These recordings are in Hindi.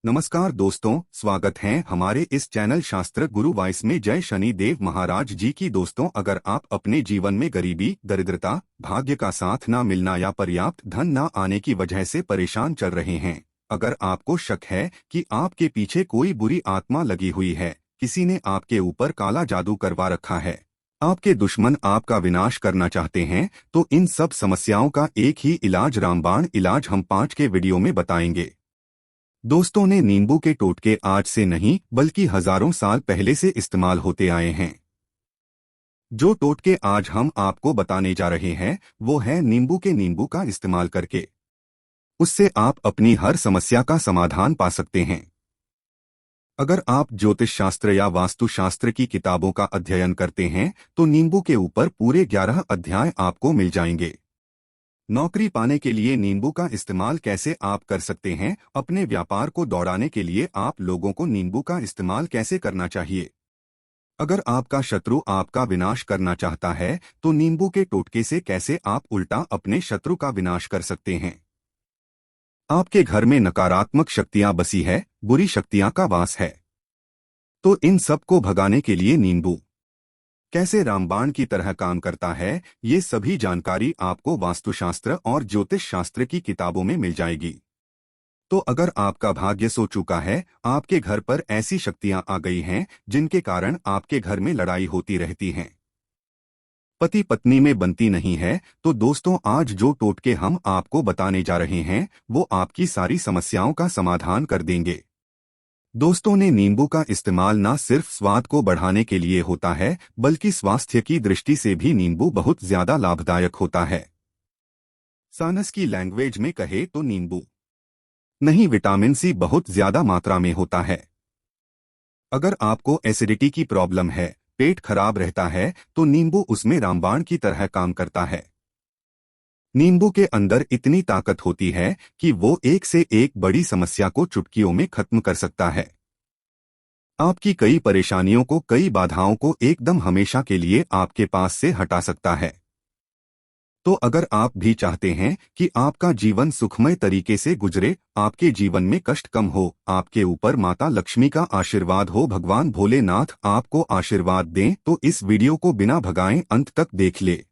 नमस्कार दोस्तों, स्वागत है हमारे इस चैनल शास्त्र गुरु वॉइस में। जय शनि देव महाराज जी की। दोस्तों, अगर आप अपने जीवन में गरीबी, दरिद्रता, भाग्य का साथ न मिलना या पर्याप्त धन न आने की वजह से परेशान चल रहे हैं, अगर आपको शक है कि आपके पीछे कोई बुरी आत्मा लगी हुई है, किसी ने आपके ऊपर काला जादू करवा रखा है, आपके दुश्मन आपका विनाश करना चाहते हैं, तो इन सब समस्याओं का एक ही इलाज, रामबाण इलाज, हम 5 के वीडियो में बताएंगे। दोस्तों ने नींबू के टोटके आज से नहीं बल्कि हजारों साल पहले से इस्तेमाल होते आए हैं। जो टोटके आज हम आपको बताने जा रहे हैं वो है नींबू का इस्तेमाल करके। उससे आप अपनी हर समस्या का समाधान पा सकते हैं। अगर आप ज्योतिष शास्त्र या वास्तु शास्त्र की किताबों का अध्ययन करते हैं तो नींबू के ऊपर पूरे 11 अध्याय आपको मिल जाएंगे। नौकरी पाने के लिए नींबू का इस्तेमाल कैसे आप कर सकते हैं, अपने व्यापार को दौड़ाने के लिए आप लोगों को नींबू का इस्तेमाल कैसे करना चाहिए, अगर आपका शत्रु आपका विनाश करना चाहता है तो नींबू के टोटके से कैसे आप उल्टा अपने शत्रु का विनाश कर सकते हैं। आपके घर में नकारात्मक शक्तियां बसी है, बुरी शक्तियां का वास है, तो इन सब को भगाने के लिए नींबू कैसे रामबाण की तरह काम करता है, ये सभी जानकारी आपको वास्तुशास्त्र और ज्योतिष शास्त्र की किताबों में मिल जाएगी। तो अगर आपका भाग्य सो चुका है, आपके घर पर ऐसी शक्तियां आ गई हैं जिनके कारण आपके घर में लड़ाई होती रहती हैं, पति पत्नी में बनती नहीं है, तो दोस्तों आज जो टोटके हम आपको बताने जा रहे हैं वो आपकी सारी समस्याओं का समाधान कर देंगे। दोस्तों ने नींबू का इस्तेमाल न सिर्फ स्वाद को बढ़ाने के लिए होता है बल्कि स्वास्थ्य की दृष्टि से भी नींबू बहुत ज्यादा लाभदायक होता है। साइंस की लैंग्वेज में कहे तो नींबू नहीं, विटामिन सी बहुत ज्यादा मात्रा में होता है। अगर आपको एसिडिटी की प्रॉब्लम है, पेट खराब रहता है, तो नींबू उसमें रामबाण की तरह काम करता है। नींबू के अंदर इतनी ताकत होती है कि वो एक से एक बड़ी समस्या को चुटकियों में खत्म कर सकता है। आपकी कई परेशानियों को, कई बाधाओं को एकदम हमेशा के लिए आपके पास से हटा सकता है। तो अगर आप भी चाहते हैं कि आपका जीवन सुखमय तरीके से गुजरे, आपके जीवन में कष्ट कम हो, आपके ऊपर माता लक्ष्मी का आशीर्वाद हो, भगवान भोलेनाथ आपको आशीर्वाद दें, तो इस वीडियो को बिना भगाए अंत तक देख ले,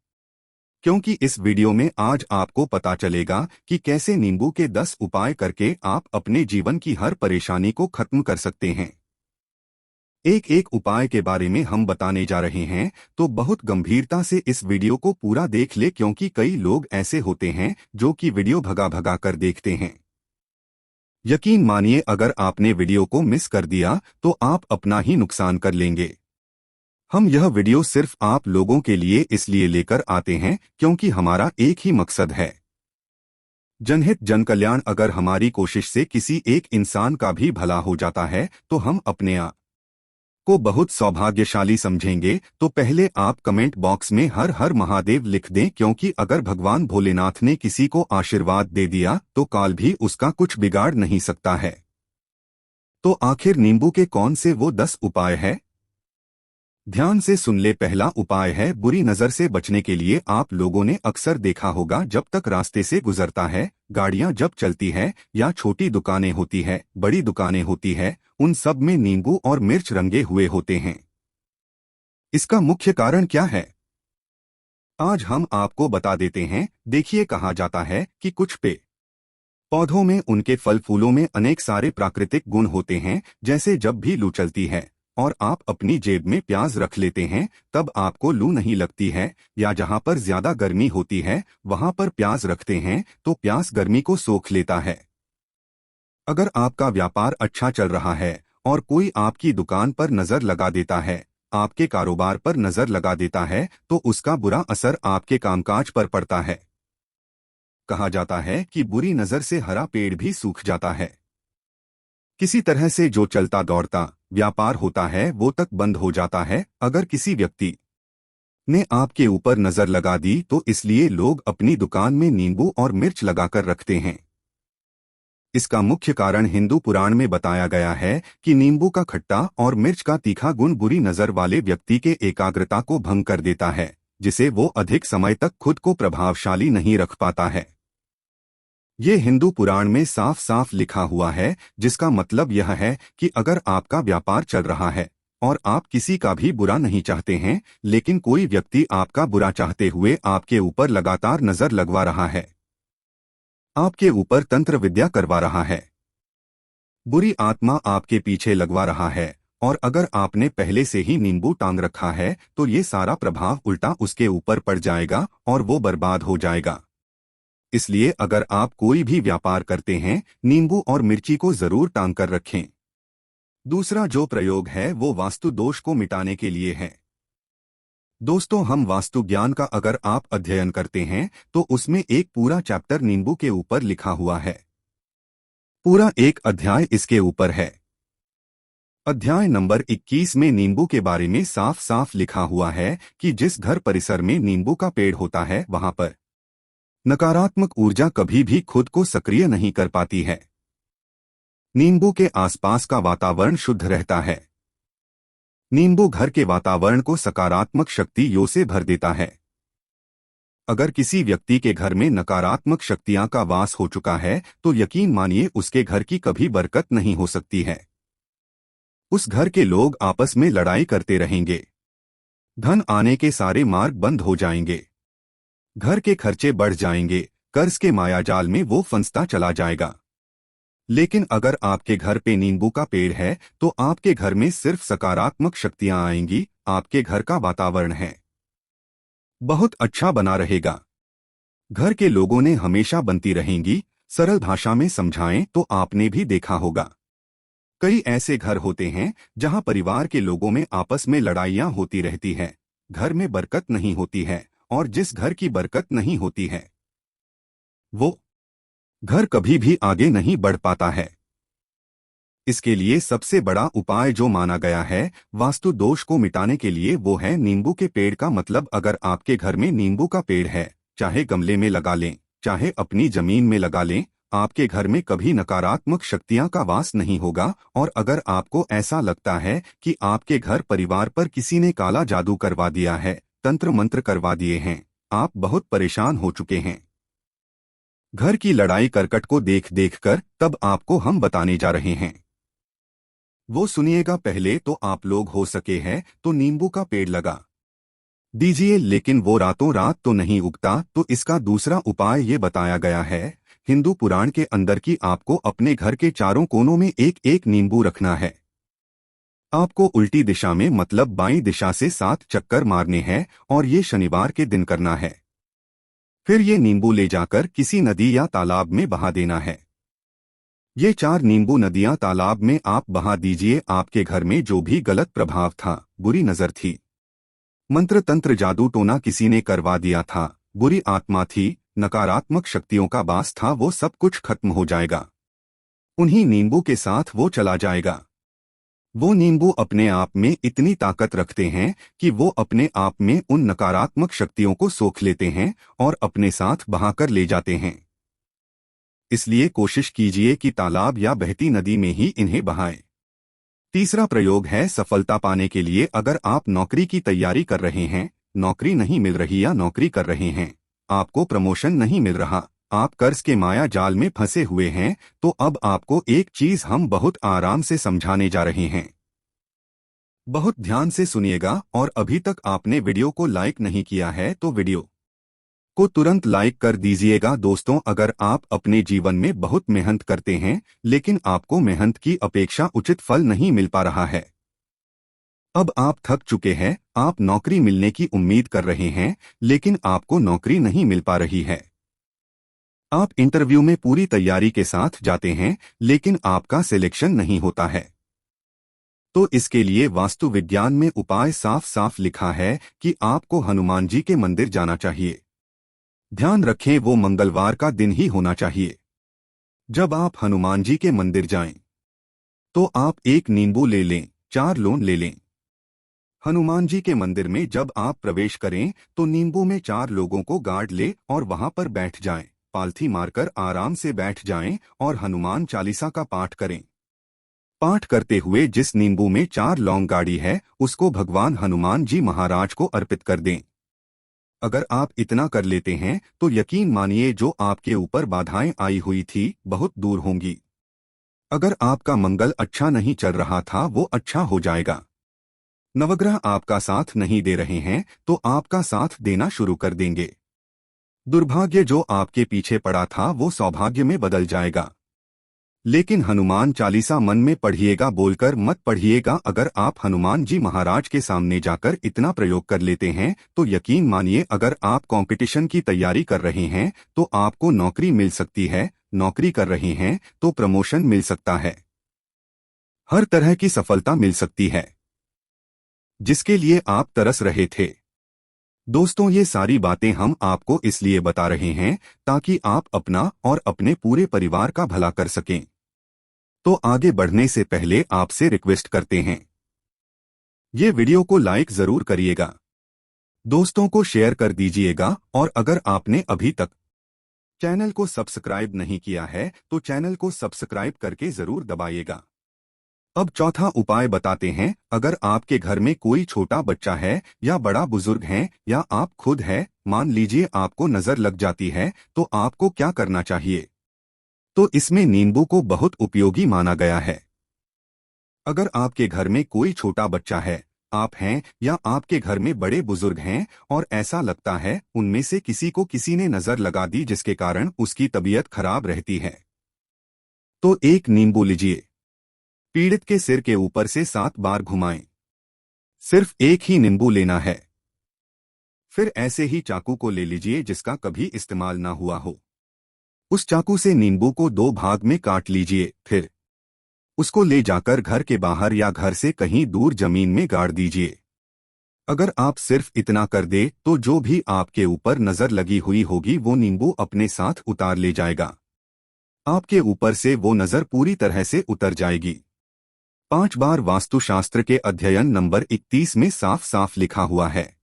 क्योंकि इस वीडियो में आज आपको पता चलेगा कि कैसे नींबू के 10 उपाय करके आप अपने जीवन की हर परेशानी को खत्म कर सकते हैं। एक एक उपाय के बारे में हम बताने जा रहे हैं, तो बहुत गंभीरता से इस वीडियो को पूरा देख ले, क्योंकि कई लोग ऐसे होते हैं जो कि वीडियो भगा भगा कर देखते हैं। यकीन मानिए, अगर आपने वीडियो को मिस कर दिया तो आप अपना ही नुकसान कर लेंगे। हम यह वीडियो सिर्फ आप लोगों के लिए इसलिए लेकर आते हैं क्योंकि हमारा एक ही मकसद है, जनहित जन कल्याण। अगर हमारी कोशिश से किसी एक इंसान का भी भला हो जाता है तो हम अपने आप को बहुत सौभाग्यशाली समझेंगे। तो पहले आप कमेंट बॉक्स में हर हर महादेव लिख दें, क्योंकि अगर भगवान भोलेनाथ ने किसी को आशीर्वाद दे दिया तो काल भी उसका कुछ बिगाड़ नहीं सकता है। तो आखिर नींबू के कौन से वो 10 उपाय है, ध्यान से सुन ले। पहला उपाय है बुरी नजर से बचने के लिए। आप लोगों ने अक्सर देखा होगा, जब तक रास्ते से गुजरता है, गाड़ियां जब चलती है या छोटी दुकानें होती है, बड़ी दुकानें होती है, उन सब में नींबू और मिर्च रंगे हुए होते हैं। इसका मुख्य कारण क्या है, आज हम आपको बता देते हैं। देखिए, कहा जाता है कि कुछ पौधों में, उनके फल फूलों में अनेक सारे प्राकृतिक गुण होते हैं। जैसे जब भी लू चलती है और आप अपनी जेब में प्याज रख लेते हैं, तब आपको लू नहीं लगती है, या जहां पर ज्यादा गर्मी होती है वहां पर प्याज रखते हैं तो प्याज गर्मी को सोख लेता है। अगर आपका व्यापार अच्छा चल रहा है और कोई आपकी दुकान पर नजर लगा देता है, आपके कारोबार पर नजर लगा देता है, तो उसका बुरा असर आपके कामकाज पर पड़ता है। कहा जाता है कि बुरी नजर से हरा पेड़ भी सूख जाता है। किसी तरह से जो चलता दौड़ता व्यापार होता है वो तक बंद हो जाता है। अगर किसी व्यक्ति ने आपके ऊपर नजर लगा दी तो इसलिए लोग अपनी दुकान में नींबू और मिर्च लगाकर रखते हैं। इसका मुख्य कारण हिंदू पुराण में बताया गया है कि नींबू का खट्टा और मिर्च का तीखा गुण बुरी नजर वाले व्यक्ति के एकाग्रता को भंग कर देता है, जिसे वो अधिक समय तक खुद को प्रभावशाली नहीं रख पाता है। ये हिंदू पुराण में साफ साफ लिखा हुआ है, जिसका मतलब यह है कि अगर आपका व्यापार चल रहा है और आप किसी का भी बुरा नहीं चाहते हैं, लेकिन कोई व्यक्ति आपका बुरा चाहते हुए आपके ऊपर लगातार नजर लगवा रहा है, आपके ऊपर तंत्र विद्या करवा रहा है, बुरी आत्मा आपके पीछे लगवा रहा है, और अगर आपने पहले से ही नींबू टांग रखा है तो ये सारा प्रभाव उल्टा उसके ऊपर पड़ जाएगा और वो बर्बाद हो जाएगा। इसलिए अगर आप कोई भी व्यापार करते हैं, नींबू और मिर्ची को जरूर टांग कर रखें। दूसरा जो प्रयोग है वो वास्तु दोष को मिटाने के लिए है। दोस्तों, हम वास्तु ज्ञान का अगर आप अध्ययन करते हैं तो उसमें एक पूरा चैप्टर नींबू के ऊपर लिखा हुआ है। पूरा एक अध्याय इसके ऊपर है। अध्याय नंबर 21 में नींबू के बारे में साफ साफ लिखा हुआ है कि जिस घर परिसर में नींबू का पेड़ होता है वहां पर नकारात्मक ऊर्जा कभी भी खुद को सक्रिय नहीं कर पाती है। नींबू के आसपास का वातावरण शुद्ध रहता है। नींबू घर के वातावरण को सकारात्मक शक्तियों से भर देता है। अगर किसी व्यक्ति के घर में नकारात्मक शक्तियां का वास हो चुका है तो यकीन मानिए उसके घर की कभी बरकत नहीं हो सकती है। उस घर के लोग आपस में लड़ाई करते रहेंगे, धन आने के सारे मार्ग बंद हो जाएंगे, घर के खर्चे बढ़ जाएंगे, कर्ज के मायाजाल में वो फंसता चला जाएगा। लेकिन अगर आपके घर पे नींबू का पेड़ है तो आपके घर में सिर्फ सकारात्मक शक्तियां आएंगी। आपके घर का वातावरण है बहुत अच्छा बना रहेगा। घर के लोगों ने हमेशा बनती रहेंगी। सरल भाषा में समझाएं तो आपने भी देखा होगा, कई ऐसे घर होते हैं जहां परिवार के लोगों में आपस में लड़ाइयां होती रहती है, घर में बरकत नहीं होती है, और जिस घर की बरकत नहीं होती है वो घर कभी भी आगे नहीं बढ़ पाता है। इसके लिए सबसे बड़ा उपाय जो माना गया है वास्तु दोष को मिटाने के लिए वो है नींबू के पेड़ का मतलब अगर आपके घर में नींबू का पेड़ है, चाहे गमले में लगा लें, चाहे अपनी जमीन में लगा लें, आपके घर में कभी नकारात्मक शक्तियां का वास नहीं होगा। और अगर आपको ऐसा लगता है कि आपके घर परिवार पर किसी ने काला जादू करवा दिया है, तंत्र मंत्र करवा दिए हैं, आप बहुत परेशान हो चुके हैं घर की लड़ाई करकट को देख देख कर, तब आपको हम बताने जा रहे हैं। वो सुनिएगा। पहले तो आप लोग हो सके है तो नींबू का पेड़ लगा दीजिए, लेकिन वो रातों रात तो नहीं उगता। तो इसका दूसरा उपाय ये बताया गया है हिंदू पुराण के अंदर कि आपको अपने घर के चारों कोनों में एक एक नींबू रखना है। आपको उल्टी दिशा में मतलब बाईं दिशा से 7 चक्कर मारने हैं और ये शनिवार के दिन करना है। फिर ये नींबू ले जाकर किसी नदी या तालाब में बहा देना है। ये 4 नींबू नदियां तालाब में आप बहा दीजिए। आपके घर में जो भी गलत प्रभाव था, बुरी नजर थी, मंत्र तंत्र जादू टोना किसी ने करवा दिया था, बुरी आत्मा थी, नकारात्मक शक्तियों का वास था, वो सब कुछ खत्म हो जाएगा। उन्हीं नींबू के साथ वो चला जाएगा। वो नींबू अपने आप में इतनी ताकत रखते हैं कि वो अपने आप में उन नकारात्मक शक्तियों को सोख लेते हैं और अपने साथ बहाकर ले जाते हैं। इसलिए कोशिश कीजिए कि तालाब या बहती नदी में ही इन्हें बहाएं। तीसरा प्रयोग है सफलता पाने के लिए। अगर आप नौकरी की तैयारी कर रहे हैं, नौकरी नहीं मिल रही या नौकरी कर रहे हैं, आपको प्रमोशन नहीं मिल रहा, आप कर्ज के माया जाल में फंसे हुए हैं, तो अब आपको एक चीज हम बहुत आराम से समझाने जा रहे हैं। बहुत ध्यान से सुनिएगा। और अभी तक आपने वीडियो को लाइक नहीं किया है तो वीडियो को तुरंत लाइक कर दीजिएगा। दोस्तों, अगर आप अपने जीवन में बहुत मेहनत करते हैं लेकिन आपको मेहनत की अपेक्षा उचित फल नहीं मिल पा रहा है, अब आप थक चुके हैं, आप नौकरी मिलने की उम्मीद कर रहे हैं लेकिन आपको नौकरी नहीं मिल पा रही है, आप इंटरव्यू में पूरी तैयारी के साथ जाते हैं लेकिन आपका सिलेक्शन नहीं होता है, तो इसके लिए वास्तु विज्ञान में उपाय साफ साफ लिखा है कि आपको हनुमान जी के मंदिर जाना चाहिए। ध्यान रखें वो मंगलवार का दिन ही होना चाहिए। जब आप हनुमान जी के मंदिर जाएं, तो आप एक नींबू ले लें, 4 लोन ले लें। हनुमान जी के मंदिर में जब आप प्रवेश करें तो नींबू में 4 लोगों को गाड़ ले और वहां पर बैठ जाएं, पालथी मारकर आराम से बैठ जाएं और हनुमान चालीसा का पाठ करें। पाठ करते हुए जिस नींबू में 4 लौंग गाड़ी है उसको भगवान हनुमान जी महाराज को अर्पित कर दें। अगर आप इतना कर लेते हैं तो यकीन मानिए जो आपके ऊपर बाधाएं आई हुई थी बहुत दूर होंगी। अगर आपका मंगल अच्छा नहीं चल रहा था वो अच्छा हो जाएगा। नवग्रह आपका साथ नहीं दे रहे हैं तो आपका साथ देना शुरू कर देंगे। दुर्भाग्य जो आपके पीछे पड़ा था वो सौभाग्य में बदल जाएगा। लेकिन हनुमान चालीसा मन में पढ़िएगा बोलकर मत पढ़िएगा। अगर आप हनुमान जी महाराज के सामने जाकर इतना प्रयोग कर लेते हैं तो यकीन मानिए अगर आप कंपटीशन की तैयारी कर रहे हैं तो आपको नौकरी मिल सकती है, नौकरी कर रहे हैं तो प्रमोशन मिल सकता है, हर तरह की सफलता मिल सकती है जिसके लिए आप तरस रहे थे। दोस्तों ये सारी बातें हम आपको इसलिए बता रहे हैं ताकि आप अपना और अपने पूरे परिवार का भला कर सकें। तो आगे बढ़ने से पहले आपसे रिक्वेस्ट करते हैं, ये वीडियो को लाइक जरूर करिएगा, दोस्तों को शेयर कर दीजिएगा और अगर आपने अभी तक चैनल को सब्सक्राइब नहीं किया है तो चैनल को सब्सक्राइब करके जरूर दबाइएगा। अब चौथा उपाय बताते हैं। अगर आपके घर में कोई छोटा बच्चा है या बड़ा बुजुर्ग है या आप खुद है, मान लीजिए आपको नजर लग जाती है तो आपको क्या करना चाहिए? तो इसमें नींबू को बहुत उपयोगी माना गया है। अगर आपके घर में कोई छोटा बच्चा है, आप हैं या आपके घर में बड़े बुजुर्ग हैं और ऐसा लगता है उनमें से किसी को किसी ने नजर लगा दी जिसके कारण उसकी तबीयत खराब रहती है, तो एक नींबू लीजिए, पीड़ित के सिर के ऊपर से 7 बार घुमाएं। सिर्फ एक ही नींबू लेना है। फिर ऐसे ही चाकू को ले लीजिए जिसका कभी इस्तेमाल ना हुआ हो। उस चाकू से नींबू को 2 भाग में काट लीजिए। फिर उसको ले जाकर घर के बाहर या घर से कहीं दूर जमीन में गाड़ दीजिए। अगर आप सिर्फ इतना कर दे तो जो भी आपके ऊपर नजर लगी हुई होगी वो नींबू अपने साथ उतार ले जाएगा। आपके ऊपर से वो नजर पूरी तरह से उतर जाएगी। 5 बार वास्तुशास्त्र के अध्ययन नंबर 31 में साफ साफ लिखा हुआ है,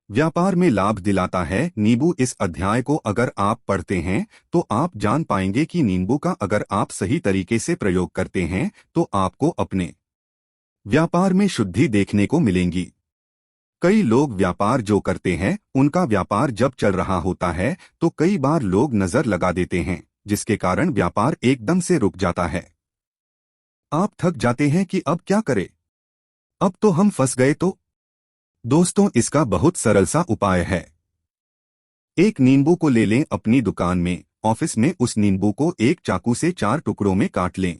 व्यापार में लाभ दिलाता है नींबू। इस अध्याय को अगर आप पढ़ते हैं तो आप जान पाएंगे कि नींबू का अगर आप सही तरीके से प्रयोग करते हैं तो आपको अपने व्यापार में शुद्धि देखने को मिलेंगी। कई लोग व्यापार जो करते हैं उनका व्यापार जब चल रहा होता है तो कई बार लोग नजर लगा देते हैं जिसके कारण व्यापार एकदम से रुक जाता है। आप थक जाते हैं कि अब क्या करें, अब तो हम फंस गए। तो दोस्तों इसका बहुत सरल सा उपाय है। एक नींबू को ले लें, अपनी दुकान में, ऑफिस में उस नींबू को एक चाकू से 4 टुकड़ों में काट लें।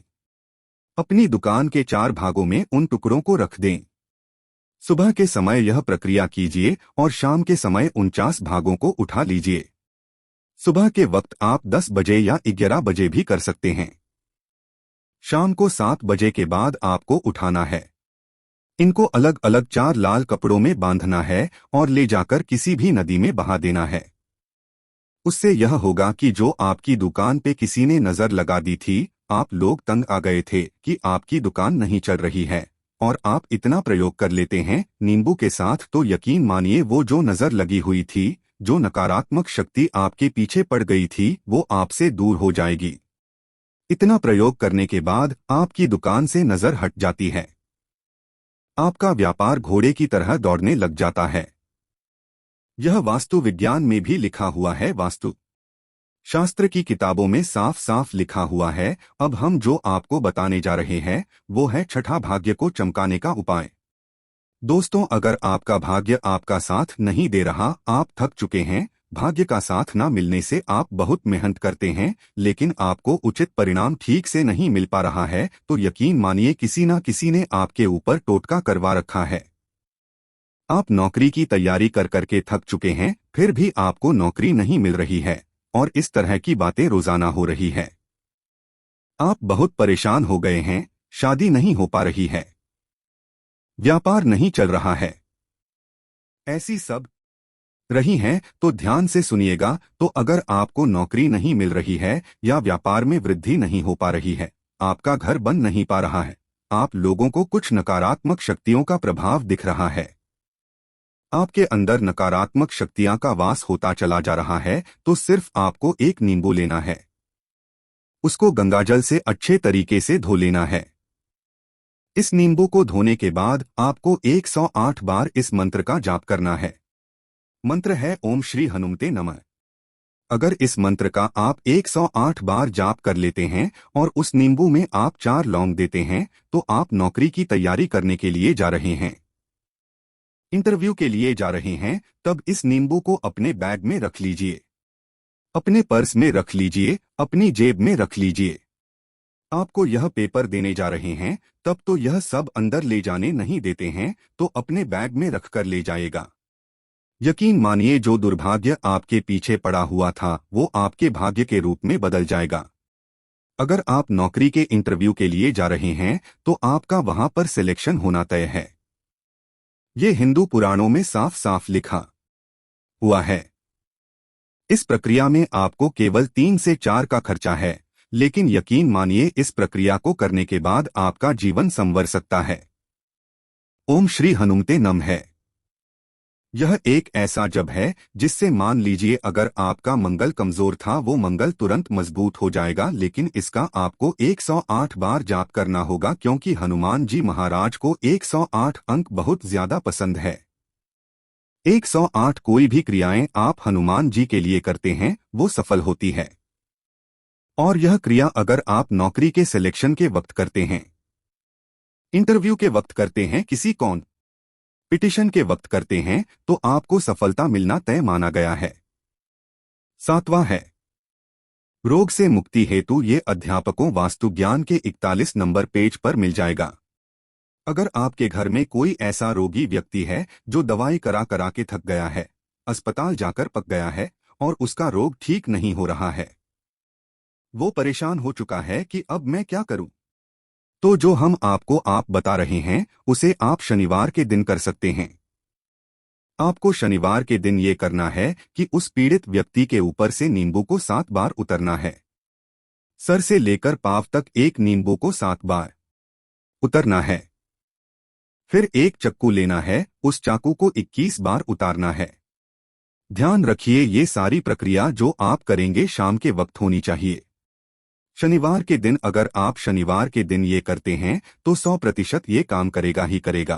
अपनी दुकान के 4 भागों में उन टुकड़ों को रख दें। सुबह के समय यह प्रक्रिया कीजिए और शाम के समय 49 भागों को उठा लीजिए। सुबह के वक्त आप 10 बजे या 11 बजे भी कर सकते हैं। शाम को 7 बजे के बाद आपको उठाना है। इनको अलग अलग 4 लाल कपड़ों में बांधना है और ले जाकर किसी भी नदी में बहा देना है। उससे यह होगा कि जो आपकी दुकान पे किसी ने नजर लगा दी थी, आप लोग तंग आ गए थे कि आपकी दुकान नहीं चल रही है, और आप इतना प्रयोग कर लेते हैं नींबू के साथ तो यकीन मानिए वो जो नजर लगी हुई थी, जो नकारात्मक शक्ति आपके पीछे पड़ गई थी, वो आपसे दूर हो जाएगी। इतना प्रयोग करने के बाद आपकी दुकान से नजर हट जाती है। आपका व्यापार घोड़े की तरह दौड़ने लग जाता है। यह वास्तु विज्ञान में भी लिखा हुआ है, वास्तु शास्त्र की किताबों में साफ साफ लिखा हुआ है। अब हम जो आपको बताने जा रहे हैं वो है छठा भाग्य को चमकाने का उपाय। दोस्तों अगर आपका भाग्य आपका साथ नहीं दे रहा, आप थक चुके हैं, भाग्य का साथ ना मिलने से आप बहुत मेहनत करते हैं लेकिन आपको उचित परिणाम ठीक से नहीं मिल पा रहा है, तो यकीन मानिए किसी न किसी ने आपके ऊपर टोटका करवा रखा है। आप नौकरी की तैयारी कर करके थक चुके हैं, फिर भी आपको नौकरी नहीं मिल रही है और इस तरह की बातें रोजाना हो रही है। आप बहुत परेशान हो गए हैं, शादी नहीं हो पा रही है, व्यापार नहीं चल रहा है, ऐसी सब रही हैं तो ध्यान से सुनिएगा। तो अगर आपको नौकरी नहीं मिल रही है या व्यापार में वृद्धि नहीं हो पा रही है, आपका घर बन नहीं पा रहा है, आप लोगों को कुछ नकारात्मक शक्तियों का प्रभाव दिख रहा है, आपके अंदर नकारात्मक शक्तियां का वास होता चला जा रहा है, तो सिर्फ आपको एक नींबू लेना है। उसको गंगाजल से अच्छे तरीके से धो लेना है। इस नींबू को धोने के बाद आपको 108 बार इस मंत्र का जाप करना है। मंत्र है ओम श्री हनुमते नमः। अगर इस मंत्र का आप 108 बार जाप कर लेते हैं और उस नींबू में आप 4 लौंग देते हैं तो आप नौकरी की तैयारी करने के लिए जा रहे हैं, इंटरव्यू के लिए जा रहे हैं, तब इस नींबू को अपने बैग में रख लीजिए, अपने पर्स में रख लीजिए, अपनी जेब में रख लीजिए। आपको यह पेपर देने जा रहे हैं, तब तो यह सब अंदर ले जाने नहीं देते हैं, तो अपने बैग में रखकर ले जाएगा। यकीन मानिए जो दुर्भाग्य आपके पीछे पड़ा हुआ था वो आपके भाग्य के रूप में बदल जाएगा। अगर आप नौकरी के इंटरव्यू के लिए जा रहे हैं तो आपका वहां पर सिलेक्शन होना तय है। ये हिंदू पुराणों में साफ साफ लिखा हुआ है। इस प्रक्रिया में आपको केवल 3 से 4 का खर्चा है, लेकिन यकीन मानिए इस प्रक्रिया को करने के बाद आपका जीवन संवर सकता है। ओम श्री हनुमते नमः है। यह एक ऐसा जप है जिससे मान लीजिए अगर आपका मंगल कमजोर था वो मंगल तुरंत मजबूत हो जाएगा, लेकिन इसका आपको 108 बार जाप करना होगा क्योंकि हनुमान जी महाराज को 108 अंक बहुत ज्यादा पसंद है। 108 कोई भी क्रियाएं आप हनुमान जी के लिए करते हैं वो सफल होती है। और यह क्रिया अगर आप नौकरी के सिलेक्शन के वक्त करते हैं, इंटरव्यू के वक्त करते हैं, किसी पिटीशन के वक्त करते हैं तो आपको सफलता मिलना तय माना गया है। 7वां है रोग से मुक्ति हेतु। ये अध्यापकों वास्तु ज्ञान के 41 नंबर पेज पर मिल जाएगा। अगर आपके घर में कोई ऐसा रोगी व्यक्ति है जो दवाई करा करा के थक गया है, अस्पताल जाकर पक गया है और उसका रोग ठीक नहीं हो रहा है, वो परेशान हो चुका है कि अब मैं क्या करूं, तो जो हम आपको बता रहे हैं उसे आप शनिवार के दिन कर सकते हैं। आपको शनिवार के दिन ये करना है कि उस पीड़ित व्यक्ति के ऊपर से नींबू को 7 बार उतरना है। सर से लेकर पांव तक एक नींबू को 7 बार उतरना है। फिर एक चाकू लेना है, उस चाकू को 21 बार उतारना है। ध्यान रखिए ये सारी प्रक्रिया जो आप करेंगे शाम के वक्त होनी चाहिए। शनिवार के दिन अगर आप शनिवार के दिन ये करते हैं तो 100% ये काम करेगा ही करेगा।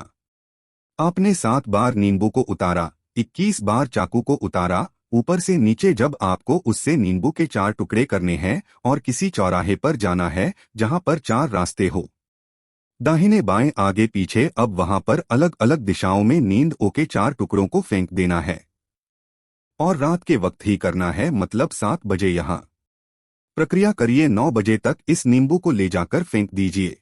आपने 7 बार नींबू को उतारा, 21 बार चाकू को उतारा, ऊपर से नीचे जब आपको उससे नींबू के 4 टुकड़े करने हैं और किसी चौराहे पर जाना है जहां पर 4 रास्ते हो, दाहिने बाएं आगे पीछे, अब वहां पर अलग अलग दिशाओं में नींद के 4 टुकड़ों को फेंक देना है और रात के वक्त ही करना है, मतलब 7 बजे यहां प्रक्रिया करिए, 9 बजे तक इस नींबू को ले जाकर फेंक दीजिए।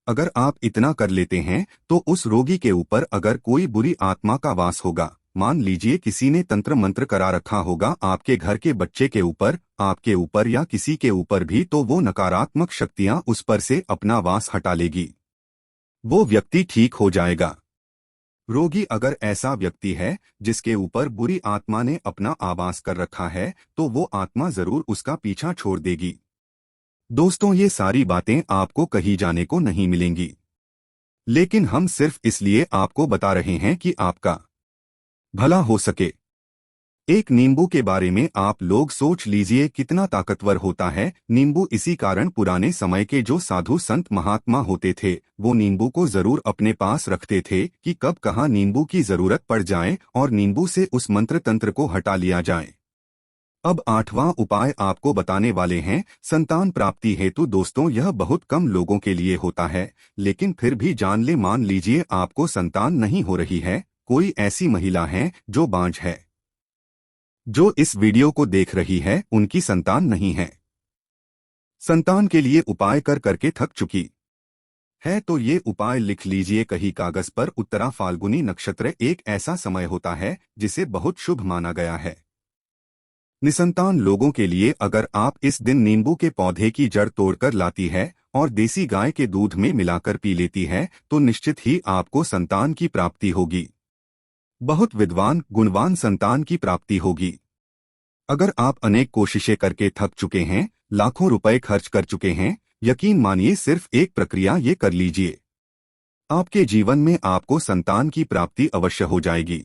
अगर आप इतना कर लेते हैं तो उस रोगी के ऊपर अगर कोई बुरी आत्मा का वास होगा, मान लीजिए किसी ने तंत्र मंत्र करा रखा होगा आपके घर के बच्चे के ऊपर, आपके ऊपर या किसी के ऊपर भी, तो वो नकारात्मक शक्तियां उस पर से अपना वास हटा लेगी, वो व्यक्ति ठीक हो जाएगा। रोगी अगर ऐसा व्यक्ति है जिसके ऊपर बुरी आत्मा ने अपना आवास कर रखा है तो वो आत्मा जरूर उसका पीछा छोड़ देगी। दोस्तों ये सारी बातें आपको कहीं जाने को नहीं मिलेंगी, लेकिन हम सिर्फ इसलिए आपको बता रहे हैं कि आपका भला हो सके। एक नींबू के बारे में आप लोग सोच लीजिए कितना ताकतवर होता है नींबू। इसी कारण पुराने समय के जो साधु संत महात्मा होते थे वो नींबू को जरूर अपने पास रखते थे कि कब कहाँ नींबू की जरूरत पड़ जाए और नींबू से उस मंत्र तंत्र को हटा लिया जाए। अब 8वां उपाय आपको बताने वाले हैं संतान प्राप्ति हेतु। दोस्तों यह बहुत कम लोगों के लिए होता है, लेकिन फिर भी जान ले, मान लीजिए आपको संतान नहीं हो रही है, कोई ऐसी महिला है जो बांझ है, जो इस वीडियो को देख रही है, उनकी संतान नहीं है, संतान के लिए उपाय कर करके थक चुकी है, तो ये उपाय लिख लीजिए कहीं कागज पर। उत्तरा फाल्गुनी नक्षत्र एक ऐसा समय होता है जिसे बहुत शुभ माना गया है निसंतान लोगों के लिए। अगर आप इस दिन नींबू के पौधे की जड़ तोड़कर लाती है और देसी गाय के दूध में मिलाकर पी लेती है तो निश्चित ही आपको संतान की प्राप्ति होगी, बहुत विद्वान गुणवान संतान की प्राप्ति होगी। अगर आप अनेक कोशिशें करके थक चुके हैं, लाखों रुपए खर्च कर चुके हैं, यकीन मानिए सिर्फ एक प्रक्रिया ये कर लीजिए, आपके जीवन में आपको संतान की प्राप्ति अवश्य हो जाएगी।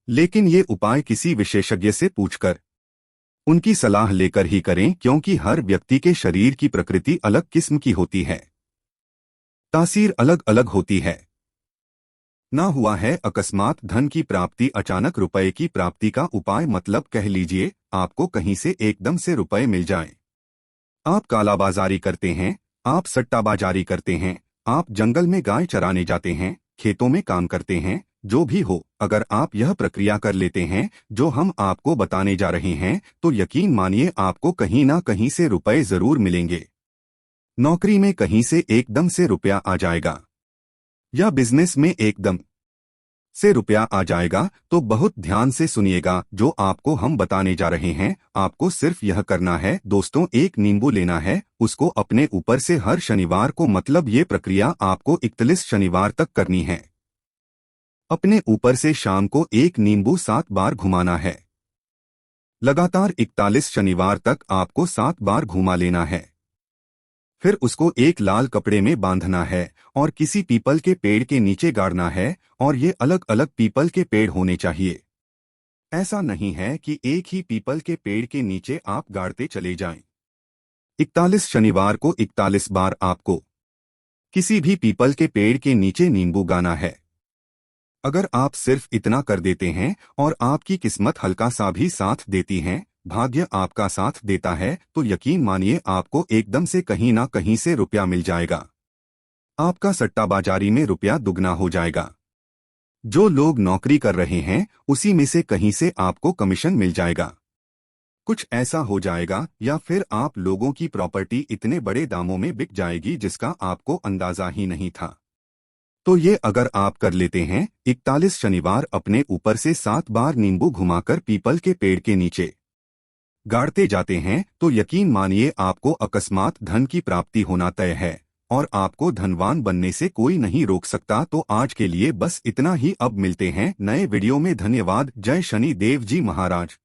लेकिन ये उपाय किसी विशेषज्ञ से पूछकर, उनकी सलाह लेकर ही करें, क्योंकि हर व्यक्ति के शरीर की प्रकृति अलग किस्म की होती है, तासीर अलग अलग होती है। ना हुआ है अकस्मात धन की प्राप्ति, अचानक रुपए की प्राप्ति का उपाय, मतलब कह लीजिए आपको कहीं से एकदम से रुपए मिल जाएं। आप कालाबाजारी करते हैं, आप सट्टाबाजारी करते हैं, आप जंगल में गाय चराने जाते हैं, खेतों में काम करते हैं, जो भी हो, अगर आप यह प्रक्रिया कर लेते हैं जो हम आपको बताने जा रहे हैं तो यकीन मानिए आपको कहीं ना कहीं से रुपए जरूर मिलेंगे। नौकरी में कहीं से एकदम से रुपया आ जाएगा या बिजनेस में एकदम से रुपया आ जाएगा, तो बहुत ध्यान से सुनिएगा जो आपको हम बताने जा रहे हैं। आपको सिर्फ यह करना है दोस्तों, एक नींबू लेना है, उसको अपने ऊपर से हर शनिवार को, मतलब ये प्रक्रिया आपको 41 शनिवार तक करनी है। अपने ऊपर से शाम को एक नींबू 7 बार घुमाना है। लगातार 41 शनिवार तक आपको 7 बार घुमा लेना है। फिर उसको एक लाल कपड़े में बांधना है और किसी पीपल के पेड़ के नीचे गाड़ना है, और ये अलग अलग पीपल के पेड़ होने चाहिए। ऐसा नहीं है कि एक ही पीपल के पेड़ के नीचे आप गाड़ते चले जाएं। 41 शनिवार को 41 बार आपको किसी भी पीपल के पेड़ के नीचे नींबू गाना है। अगर आप सिर्फ इतना कर देते हैं और आपकी किस्मत हल्का सा भी साथ देती है, भाग्य आपका साथ देता है, तो यकीन मानिए आपको एकदम से कहीं ना कहीं से रुपया मिल जाएगा। आपका सट्टाबाजारी में रुपया दुगना हो जाएगा। जो लोग नौकरी कर रहे हैं उसी में से कहीं से आपको कमीशन मिल जाएगा। कुछ ऐसा हो जाएगा, या फिर आप लोगों की प्रॉपर्टी इतने बड़े दामों में बिक जाएगी जिसका आपको अंदाजा ही नहीं था। तो ये अगर आप कर लेते हैं 41 शनिवार, अपने ऊपर से 7 बार नींबू घुमाकर पीपल के पेड़ के नीचे गाड़ते जाते हैं, तो यकीन मानिए आपको अकस्मात धन की प्राप्ति होना तय है और आपको धनवान बनने से कोई नहीं रोक सकता। तो आज के लिए बस इतना ही, अब मिलते हैं नए वीडियो में। धन्यवाद। जय शनि देव जी महाराज।